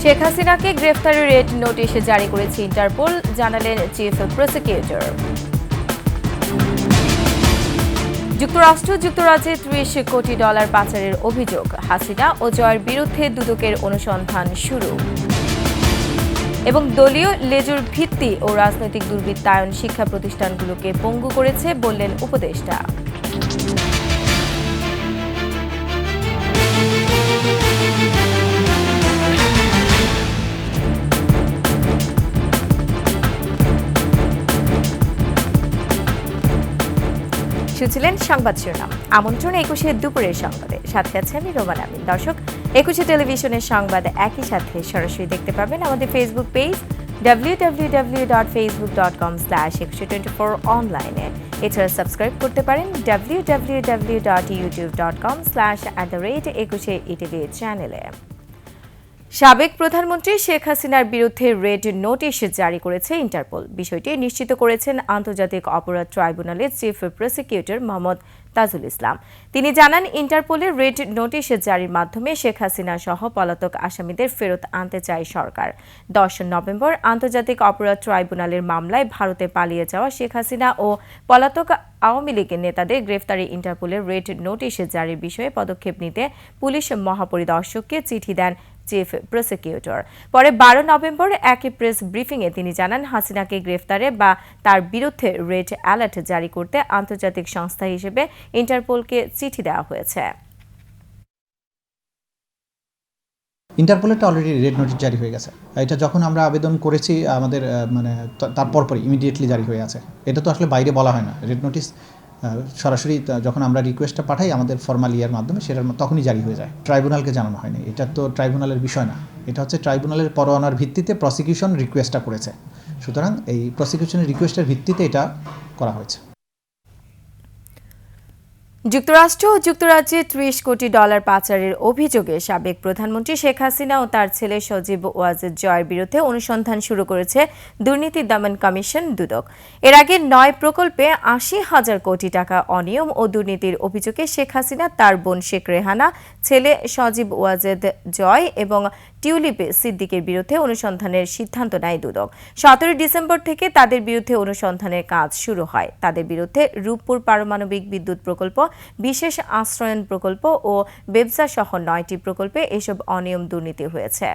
শেখ হাসিনাকে গ্রেফতারি red notice জারি করেছে ইন্টারপোল, জানালেন চিফ প্রসিকিউটর। যুক্তরাজ্যে $30 কোটি পাচারের অভিযোগ, হাসিনা ও জয়ের বিরুদ্ধে দুদকের অনুসন্ধান শুরু। এবং দলীয় লেজুর ভিত্তি ও রাজনৈতিক দুর্বৃত্তায়ন শিক্ষা প্রতিষ্ঠানগুলোকে পঙ্গু করেছে বললেন উপদেষ্টা। শুনছিলেন সংবাদ শিরোনাম। আমন্ত্রণ 21শে দুপুরের সংবাদে, সাথে আছে আমি রোমান আমিন। দর্শক, 21শে টেলিভিশনের সংবাদ একই সাথে সরাসরি দেখতে পাবেন আমাদের ফেসবুক পেজ www.facebook.com/2124 অনলাইনে। এছাড়া সাবস্ক্রাইব করতে পারেন www.youtube.com/@21শে চ্যানেলে। সাবেক প্রধানমন্ত্রী শেখ হাসিনার বিরুদ্ধে রেড নোটিশ জারি করেছে ইন্টারপোল। বিষয়টি নিশ্চিত করেছেন আন্তর্জাতিক অপরাধ ট্রাইব্যুনালের চিফ প্রসিকিউটর মোহাম্মদ তাজুল ইসলাম। তিনি জানান, ইন্টারপোলের রেড নোটিশ জারির মাধ্যমে শেখ হাসিনা সহ পলাতক আসামিদের ফেরত আনতে চায় সরকার। 10 নভেম্বর আন্তর্জাতিক অপরাধ ট্রাইব্যুনালের মামলায় ভারতে পালিয়ে যাওয়া শেখ হাসিনা ও পলাতক আওয়ামী লীগের নেতাদের গ্রেফতারি ইন্টারপোলের রেড নোটিশ জারির বিষয়ে পদক্ষেপ নিতে পুলিশ মহাপরিদর্শককে চিঠি দেন চিফ প্রসিকিউটর। পরে 12 নভেম্বর এক প্রেস ব্রিফিংয়ে তিনি জানান, হাসিনাকে গ্রেফতারে বা তার বিরুদ্ধে রেড অ্যালার্ট জারি করতে আন্তর্জাতিক সংস্থা হিসেবে ইন্টারপোলকে চিঠি দেওয়া হয়েছে। ইন্টারপোলেরটা অলরেডি রেড নোটিশ জারি হয়ে গেছে। এটা যখন আমরা আবেদন করেছি আমাদের তার পরপরই ইমিডিয়েটলি জারি হয়ে আছে। এটা তো আসলে বাইরে বলা হয় না। রেড নোটিশ সরাসরি যখন আমরা রিকোয়েস্টটা পাঠাই আমাদের ফর্মাল ইয়ার মাধ্যমে, সেটা তখনই জারি হয়ে যায়। ট্রাইব্যুনালকে জানানো হয়নি। এটা তো ট্রাইব্যুনালের বিষয় না। এটা হচ্ছে ট্রাইব্যুনালের পরোয়ানার ভিত্তিতে প্রসিকিউশন রিকোয়েস্টটা করেছে। সুতরাং এই প্রসিকিউশনের রিকোয়েস্টের ভিত্তিতে এটা করা হয়েছে। যুক্তরাষ্ট্র ও যুক্তরাজ্যে $30 কোটি পাচারের অভিযোগে সাবেক প্রধানমন্ত্রী শেখ হাসিনা ও তার ছেলে সজীব ওয়াজেদ জয়ের বিরুদ্ধে অনুসন্ধান শুরু করেছে দুর্নীতি দমন কমিশন দুদক। এর আগে 9 প্রকল্পে 80,000 কোটি টাকা অনিয়ম ও দুর্নীতির অভিযোগে শেখ হাসিনা, তার বোন শেখ রেহানা, ছেলে সজীব ওয়াজেদ জয় এবং টিউলিপ সিদ্দিকের বিরুদ্ধে অনুসন্ধানের সিদ্ধান্ত নেয় দুদক। 17 ডিসেম্বর থেকে তাদের বিরুদ্ধে অনুসন্ধানের কাজ শুরু হয়। তাদের বিরুদ্ধে রূপপুর পারমাণবিক বিদ্যুৎ প্রকল্প, বিশেষ আশ্রয়ন প্রকল্প ও বেবসা সহ 9টি প্রকল্পে এসব অনিয়ম দুর্নীতি হয়েছে।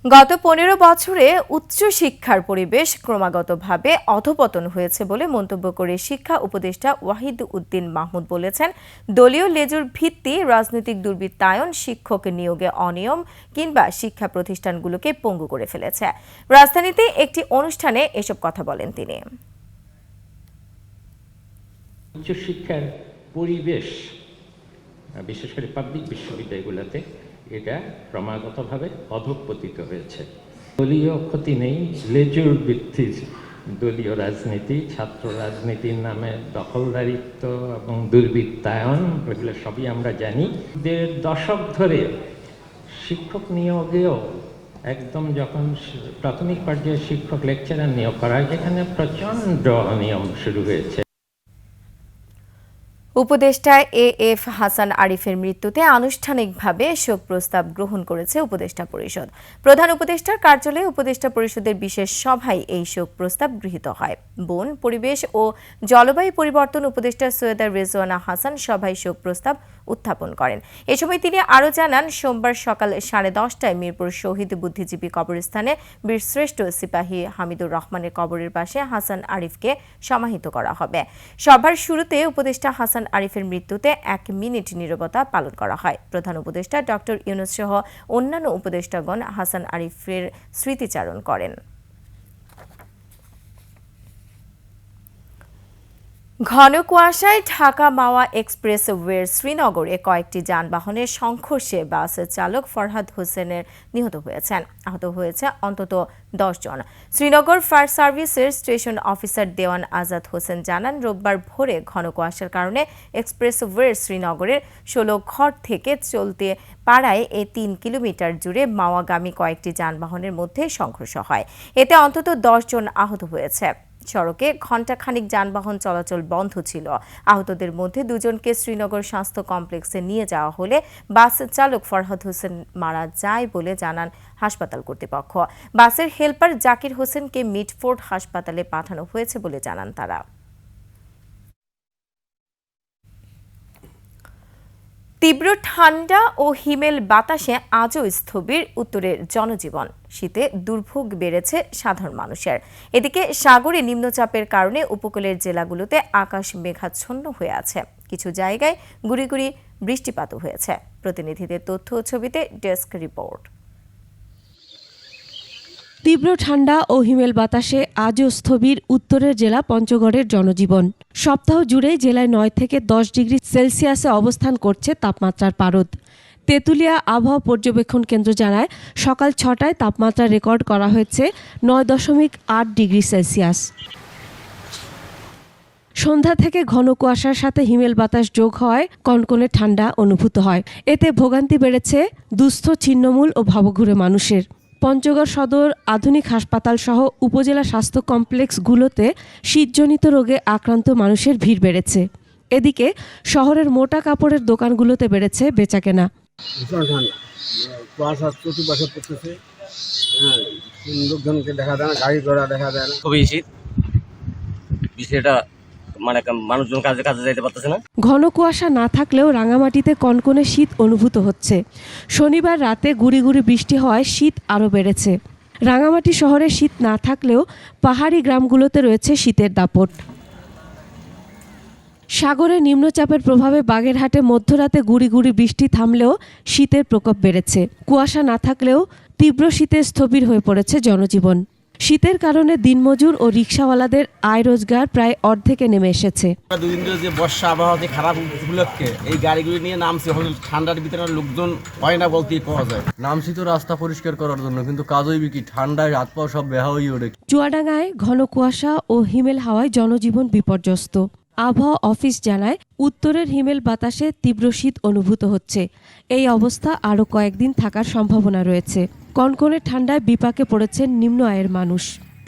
গত 15 বছরে উচ্চশিক্ষার পরিবেশ ক্রমাগতভাবে অধপতন হয়েছে বলে মন্তব্য করে শিক্ষা উপদেষ্টা ওয়াহিদ উদ্দিন মাহমুদ বলেছেন, দলীয় লেজুর ভিত্তি, রাজনৈতিক দুর্বৃত্তায়ন শিক্ষক নিয়োগে অনিয়ম কিংবা শিক্ষা প্রতিষ্ঠানগুলোকে পঙ্গু করে ফেলেছে। রাজধানীতে একটি অনুষ্ঠানে এসব কথা বলেন তিনি। উচ্চশিক্ষার পরিবেশ, বিশেষ করে পাবলিক বিশ্ববিদ্যালয়গুলোতে, এটা ক্রমাগতভাবে অধঃপতিত হয়েছে। দলীয় ক্ষতি নেই, লেজুর ভিত্তির দলীয় রাজনীতি, ছাত্র রাজনীতির নামে দখলদারিত্ব এবং দুর্বৃত্তায়ন, এগুলো সবই আমরা জানি। 1.5 দশক ধরে শিক্ষক নিয়োগেও একদম যখন প্রাথমিক পর্যায়ে শিক্ষক লেকচারার নিয়োগ করা হয়, এখানে প্রচণ্ড অনিয়ম শুরু হয়েছে। উপদেষ্টা এএফ হাসান আরিফের মৃত্যুতে আনুষ্ঠানিকভাবে শোক প্রস্তাব গ্রহণ করেছে উপদেষ্টা পরিষদ। প্রধান উপদেষ্টার কার্যালয়ে উপদেষ্টা পরিষদের বিশেষ সভায় এই শোক প্রস্তাব গৃহীত হয়। বন, পরিবেশ ও জলবায়ু পরিবর্তন উপদেষ্টা সৈয়দা রেজওয়ানা হাসান সভায় শোক প্রস্তাব উত্থাপন করেন। এ সময় তিনি আরও জানান, সোমবার সকাল 10:30টায় মিরপুর শহীদ বুদ্ধিজীবী কবরস্থানে বীরশ্রেষ্ঠ সিপাহী হামিদুর রহমানের কবরের পাশে হাসান আরিফকে সমাহিত করা হবে। সভার শুরুতে উপদেষ্টা হাসান আরিফের মৃত্যুতে 1 মিনিট নীরবতা পালন করা হয়। প্রধান উপদেষ্টা ডক্টর ইউনূস সহ অন্যান্য উপদেষ্টাগণ হাসান আরিফের স্মৃতিচারণ করেন। ঘন কুয়াশায় ঢাকা মাওয়া এক্সপ্রেসওয়ের শ্রীনগরে কয়েকটি যানবাহনের সংঘর্ষে বাস চালক ফরহাদ হোসেনের নিহত হয়েছেন। আহত হয়েছে অন্তত 10 জন। শ্রীনগর ফায়ার সার্ভিসের স্টেশন অফিসার দেওয়ান আজাদ হোসেন জানান, রোববার ভোরে ঘন কুয়াশার কারণে এক্সপ্রেসওয়ের শ্রীনগরের 16 ঘর থেকে চলতে পাড়ায় 3 কিলোমিটার জুড়ে মাওয়াগামী কয়েকটি যানবাহনের মধ্যে সংঘর্ষ হয়। এতে অন্তত 10 জন আহত হয়েছে। সড়কে ঘণ্টাখানিক যানবাহন চলাচল বন্ধ ছিল। আহতদের মধ্যে দুজনকে শ্রীনগর স্বাস্থ্য কমপ্লেক্সে নিয়ে যাওয়া হলে বাস চালক ফরহাদ হোসেন মারা যায় বলে জানান হাসপাতাল কর্তৃপক্ষ। বাসের হেলপার জাকির হোসেনকে মিডফোর্ড হাসপাতালে পাঠানো হয়েছে বলে জানান তারা। তীব্র ঠান্ডা ও হিমেল বাতাসে আজও স্থবির উত্তরের জনজীবন। শীতে দুর্ভোগ বেড়েছে সাধারণ মানুষের। এদিকে সাগরে নিম্নচাপের কারণে উপকূলের জেলাগুলোতে আকাশ মেঘাচ্ছন্ন হয়ে আছে। কিছু জায়গায় গুঁড়ি গুঁড়ি বৃষ্টিপাতও হয়েছে। প্রতিনিধিদের তথ্য ও ছবিতে ডেস্ক রিপোর্ট। তীব্র ঠান্ডা ও হিমেল বাতাসে আজও স্থবির উত্তরের জেলা পঞ্চগড়ের জনজীবন। সপ্তাহ জুড়েই জেলায় 9 থেকে 10 ডিগ্রি সেলসিয়াসে অবস্থান করছে তাপমাত্রার পারদ। তেঁতুলিয়া আবহাওয়া পর্যবেক্ষণ কেন্দ্র জানায়, সকাল 6টায় তাপমাত্রা রেকর্ড করা হয়েছে 9.8 ডিগ্রি সেলসিয়াস। সন্ধ্যা থেকে ঘন কুয়াশার সাথে হিমেল বাতাস যোগ হওয়ায় কনকনে ঠান্ডা অনুভূত হয়। এতে ভোগান্তি বেড়েছে দুস্থ, ছিন্নমূল ও ভবঘুরে মানুষের। পঞ্চগড় সদর আধুনিক হাসপাতাল সহ উপজেলা স্বাস্থ্য কমপ্লেক্সগুলোতে শীতজনিত রোগে আক্রান্ত মানুষের ভিড় বেড়েছে। এদিকে শহরের মোটা কাপড়ের দোকানগুলোতে বেড়েছে বেচাকেনা। ভীষণ ঠান্ডা, কুয়াশা চতুর্পাশে পড়তেছে, লোকজনকে দেখা যায় না, গাড়ি ঘোড়া দেখা যায় না। খুবই শীত, বিষয়টা মানে মানুষজন কাজে কাজে যাইতে পারতেছে না। ঘন কুয়াশা না থাকলেও রাঙামাটিতে কনকনে শীত অনুভূত হচ্ছে। শনিবার রাতে গুঁড়ি গুঁড়ি বৃষ্টি হওয়ায় শীত আরও বেড়েছে। রাঙামাটি শহরে শীত না থাকলেও পাহাড়ি গ্রামগুলোতে রয়েছে শীতের দাপট। সাগরে নিম্নচাপের প্রভাবে বাগেরহাটে মধ্যরাতে গুঁড়ি গুঁড়ি বৃষ্টি থামলেও শীতের প্রকোপ বেড়েছে। কুয়াশা না থাকলেও তীব্র শীতে স্থবির হয়ে পড়েছে জনজীবন। শীতের কারণে দিনমজুর ও রিকশাওয়ালাদের আয় রোজগার প্রায় অর্ধেকে নেমে এসেছে। দুদিন ধরে যে বর্ষা আবহাওয়া যে খারাপ উপলক্ষে এই গাড়িগুলি নিয়ে নামছে, ঠান্ডার ভিতরে লোকজন হয় না বলতেই পাওয়া যায়। নামছি তো রাস্তা পরিষ্কার করার জন্য, কিন্তু কাজ হইবে কি? ঠান্ডায় হাত পা সব বেহা হয়ে ওঠে। চুয়াডাঙ্গায় ঘন কুয়াশা ও হিমেল হাওয়ায় জনজীবন বিপর্যস্ত। আবহাওয়া অফিস জানায়, উত্তরের হিমেল বাতাসে তীব্র শীত অনুভূত হচ্ছে। এই অবস্থা আরও কয়েকদিন থাকার সম্ভাবনা রয়েছে। কনকনে ঠান্ডায় বিপাকে পড়েছেন নিম্ন আয়ের মানুষ।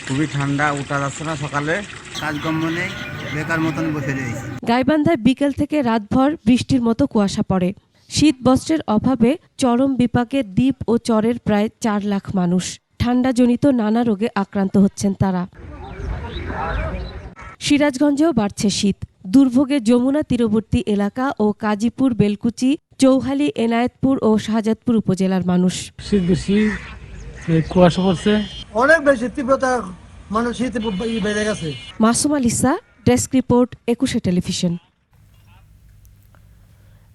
খুবই ঠান্ডা, উঠা যাচ্ছে না, সকালে কাজকর্ম নেই, বেকার মতন বসে রয়েছে। গাইবান্ধায় বিকেল থেকে রাতভর বৃষ্টির মতো কুয়াশা পড়ে। শীত বস্ত্রের অভাবে চরম বিপাকে দ্বীপ ও চরের প্রায় 4 লাখ মানুষ। ঠান্ডাজনিত নানা রোগে আক্রান্ত হচ্ছেন তারা। সিরাজগঞ্জেও বাড়ছে শীত। দুর্ভোগে যমুনা তীরবর্তী এলাকা ও কাজীপুর, বেলকুচি, চৌহালি, এনায়েতপুর ও শাহজাদপুর উপজেলার মানুষ। শীত বেশি, কুয়াশা পড়ছে, অনেক বেশি তীব্রতা, মানুষ শীতে বেড়ে গেছে। Masum আলিসা, desk report, 21 television.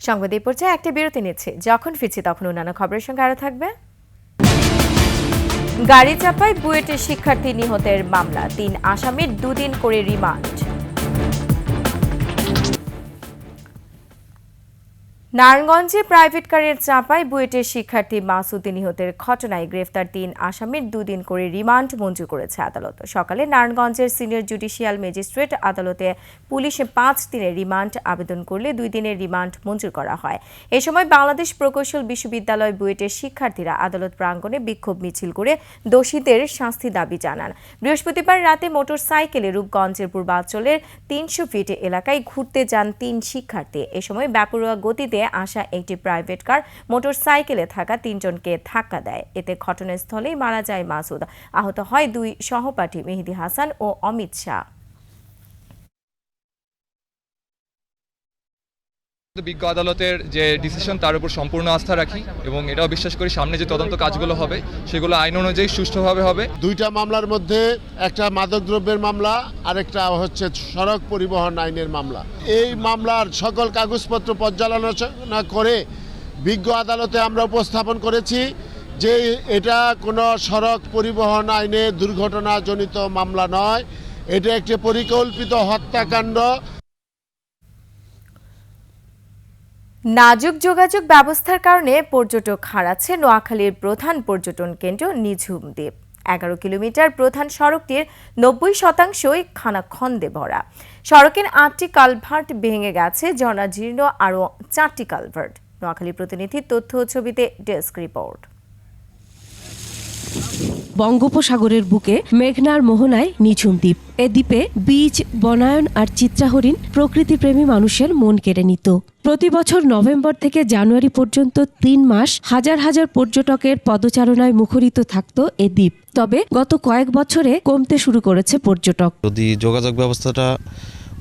সংবাদ এই পর্যায়ে একটা বিরতি নিচ্ছে। যখন ফিরছি তখন অন্যান্য খবরের সঙ্গে আরো থাকবে। গাড়ি চাপায় বুয়েটের শিক্ষার্থী নিহতের মামলা, 3 আসামির 2 দিন করে রিমান্ড। নারায়ণগঞ্জে প্রাইভেট কারের চাপায় বুয়েটের শিক্ষার্থী মাসুদ নিহতের ঘটনায় গ্রেফতার 3 আসামির 2 দিন করে রিমান্ড মঞ্জুর করেছে আদালত। সকালে নারায়ণগঞ্জের সিনিয়র জুডিশিয়াল ম্যাজিস্ট্রেট আদালতে পুলিশে 5 দিনের রিমান্ড আবেদন করলে 2 দিনের রিমান্ড মঞ্জুর করা হয়। এ সময় বাংলাদেশ প্রকৌশল বিশ্ববিদ্যালয় বুয়েটের শিক্ষার্থীরা আদালত প্রাঙ্গণে বিক্ষোভ মিছিল করে দোষীদের শাস্তি দাবি জানান। বৃহস্পতিবার রাতে মোটরসাইকেলে রূপগঞ্জের পূর্বাঞ্চলের 300 ফিট এলাকায় ঘুরতে যান 3 শিক্ষার্থী। এ সময় বেপরোয়া গতিতে আসা একটি প্রাইভেট কার মোটরসাইকেলে থাকা 3 জনকে ধাক্কা দেয়। এতে ঘটনাস্থলেই মারা যায় মাসুদ। আহত হয় 2 সহপাঠী মেহেদি হাসান ও অমিত শাহ। বিজ্ঞ আদালতের যে ডিসিশন তার উপর সম্পূর্ণ আস্থা রাখি এবং এটাও বিশ্বাস করি সামনে যে তদন্ত কাজগুলো হবে সেগুলো আইন অনুযায়ী সুষ্ঠুভাবে হবে। 2টা মামলার মধ্যে একটা মাদকদ্রব্যের মামলা আর একটা হচ্ছে সড়ক পরিবহন আইনের মামলা। এই মামলার সকল কাগজপত্র পর্যালোচনা করে বিজ্ঞ আদালতে আমরা উপস্থাপন করেছি যে এটা কোনো সড়ক পরিবহন আইনে দুর্ঘটনাজনিত মামলা নয়, এটা একটি পরিকল্পিত হত্যাকাণ্ড। নাজুক যোগাযোগ ব্যবস্থার কারণে পর্যটক হারাচ্ছে নোয়াখালীর প্রধান পর্যটন কেন্দ্র নিঝুম দ্বীপ। 11 কিলোমিটার প্রধান সড়কটির 90%ই খানাখন্দে ভরা। সড়কের 8টি কালভার্ট ভেঙে গেছে, জরাজীর্ণ আরও 4টি কালভার্ট। নোয়াখালী প্রতিনিধির তথ্য ও ছবিতে ডেস্ক রিপোর্ট। বঙ্গোপসাগরের বুকে মেঘনার মোহনায় নিঝুম দ্বীপ। এ দ্বীপে বীজ, বনায়ন আর চিত্রাহরিণ প্রকৃতিপ্রেমী মানুষের মন কেড়ে নিত। প্রতি বছর নভেম্বর থেকে জানুয়ারি পর্যন্ত 3 মাস হাজার হাজার পর্যটকের পদচারণায় মুখরিত থাকত এ দ্বীপ। তবে গত কয়েক বছরে কমতে শুরু করেছে পর্যটক। যদি যোগাযোগ ব্যবস্থাটা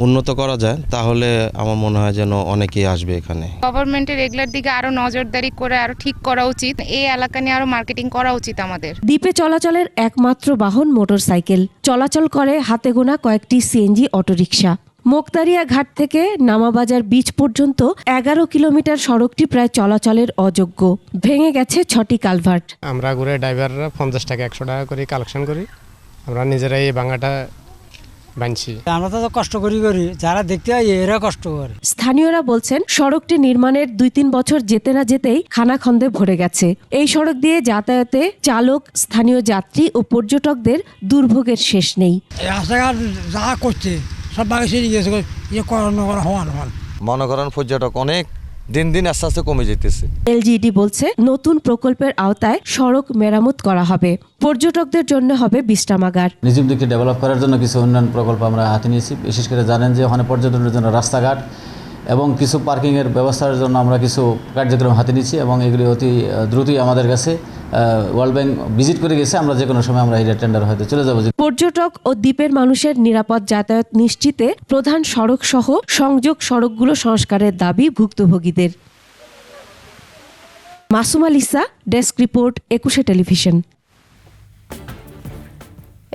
উন্নত করা যায় তাহলে আমার মনে হয় যেন অনেকেই আসবে এখানে। গভর্নমেন্টের এগুলোর দিকে আরো নজরদারি করে আরো ঠিক করা উচিত। এই এলাকা নিয়ে আরো মার্কেটিং করা উচিত আমাদের। দ্বীপে চলাচলের একমাত্র বাহন মোটরসাইকেল। চলাচল করে হাতে গোনা কয়েকটি সিএনজি অটোরিকশা। মোক্তারিয়া ঘাট থেকে নামাবাজার বিচ পর্যন্ত 11 কিলোমিটার সড়কটি প্রায় চলাচলের অযোগ্য। ভেঙে গেছে 6টি কালভার্ট। আমরা ঘুরে ড্রাইভাররা 50 টাকা 100 টাকা করে কালেকশন করি। আমরা নিজেরাই এই ভাঙাটা বানছি। আমরা তো কষ্ট করি যারা দেখতে হয় এরা কষ্ট করে। স্থানীয়রা বলছেন সড়কটি নির্মাণের 2-3 বছর যেতে না যেতেই খানাখন্দে ভরে গেছে। এই সড়ক দিয়ে যাতায়াতে চালক, স্থানীয় যাত্রী ও পর্যটকদের দুর্ভোগের শেষ নেই। রাস্তাঘাট যা করছে সব বাকি সেরে গেছে, মনে করেন পর্যটক অনেক দিন দিন আস্তে আস্তে কমে যেতেছে। এলজিইডি বলছে নতুন প্রকল্পের আওতায় সড়ক মেরামত করা হবে। পর্যটকদের জন্য হবে বিশ্রামাগার। নিঝুম দ্বীপকে ডেভেলপ করার জন্য কিছু উন্নয়ন প্রকল্প আমরা হাতে নিয়েছি। বিশেষ করে জানেন যে ওখানে পর্যটনের জন্য রাস্তাঘাট এবং কিছু পার্কিংয়ের ব্যবস্থার জন্য আমরা কিছু কার্যক্রম হাতে নিচ্ছি এবং এগুলি অতি দ্রুতই আমাদের কাছে ওয়ার্ল্ড ব্যাংক ভিজিট করে গেছে। আমরা যে কোনো সময় আমরা এই টেন্ডার হয়তো চলে যাব। পর্যটক ও দ্বীপের মানুষের নিরাপদ যাতায়াত নিশ্চিতে প্রধান সড়ক সহ সংযোগ সড়কগুলো সংস্কারের দাবি ভুক্তভোগীদের। Masuma Lisa, desk report, 21 television.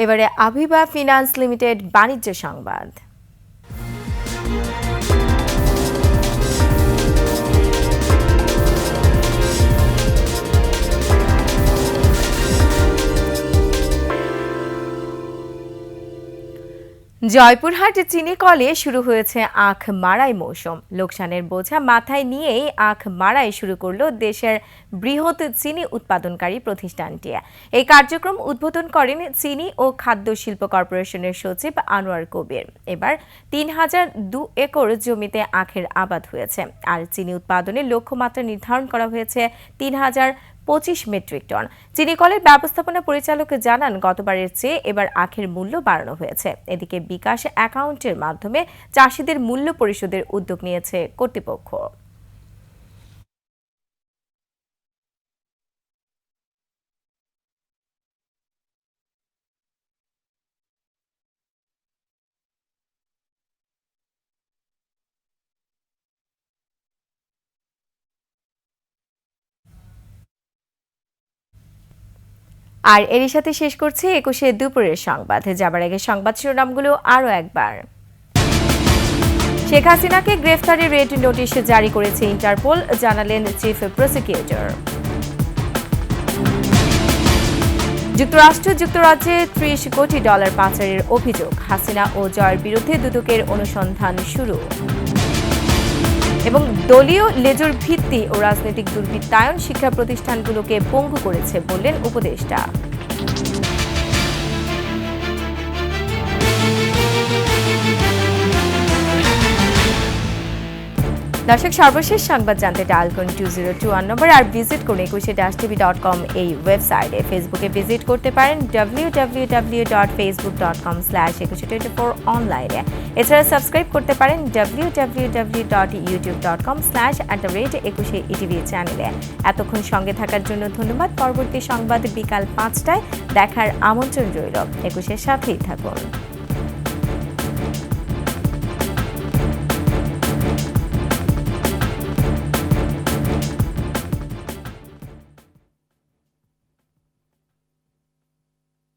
এবারে আভিবা ফিনান্স লিমিটেড বাণিজ্য সংবাদ। জয়পুরহাট চিনি কলে শুরু হয়েছে আখ মাড়াই মৌসুম। লোকসানের বোঝা মাথায় নিয়েই আখ মাড়াই শুরু করল দেশের বৃহৎ চিনি উৎপাদনকারী প্রতিষ্ঠানটি। এই কার্যক্রম উদ্বোধন করেন চিনি ও খাদ্য শিল্প কর্পোরেশনের সচিব আনোয়ার কবির। এবার 3002 একর জমিতে আখের আবাদ হয়েছে, আর চিনি উৎপাদনের লক্ষ্যমাত্রা নির্ধারণ করা হয়েছে 3025 মেট্রিক টন। চিনি কলের ব্যবস্থাপনা পরিচালক জানান, গতবারের চেয়ে এবার আখের মূল্য বাড়ানো হয়েছে। এদিকে বিকাশ অ্যাকাউন্টের মাধ্যমে চাষিদের মূল্য পরিশোধের উদ্যোগ নিয়েছে কর্তৃপক্ষ। আর এরই সাথে শেষ করছি 21 দুপুরের সংবাদ। যাবার আগে সংবাদ শিরোনামগুলো আরও একবার। শেখ হাসিনাকে গ্রেফতারের রেড নোটিশ জারি করেছে ইন্টারপোল, জানালেন চিফ প্রসিকিউটর। যুক্তরাজ্যে $30 কোটি পাচারের অভিযোগ, হাসিনা ও জয়ের বিরুদ্ধে দুদকের অনুসন্ধান শুরু। এবং দলীয় লেজুর ভিত্তি ও রাজনৈতিক দুর্বৃত্তায়ন শিক্ষা প্রতিষ্ঠানগুলোকে পঙ্গু করেছে বললেন উপদেষ্টা। দর্শক, সর্বশেষ সংবাদ জানতে ডায়াল করুন 2021 নম্বর আর ভিজিট করুন 21-tv.com এই ওয়েবসাইটে। ফেসবুকে ভিজিট করতে পারেন www.facebook.com/2124 অনলাইনে। এছাড়া সাবস্ক্রাইব করতে পারেন www.youtube.com/@21etv চ্যানেলে। এতক্ষণ সঙ্গে থাকার জন্য ধন্যবাদ। পরবর্তী সংবাদ বিকাল 5টায় দেখার আমন্ত্রণ রইল। 21-এর সাথেই থাকুন।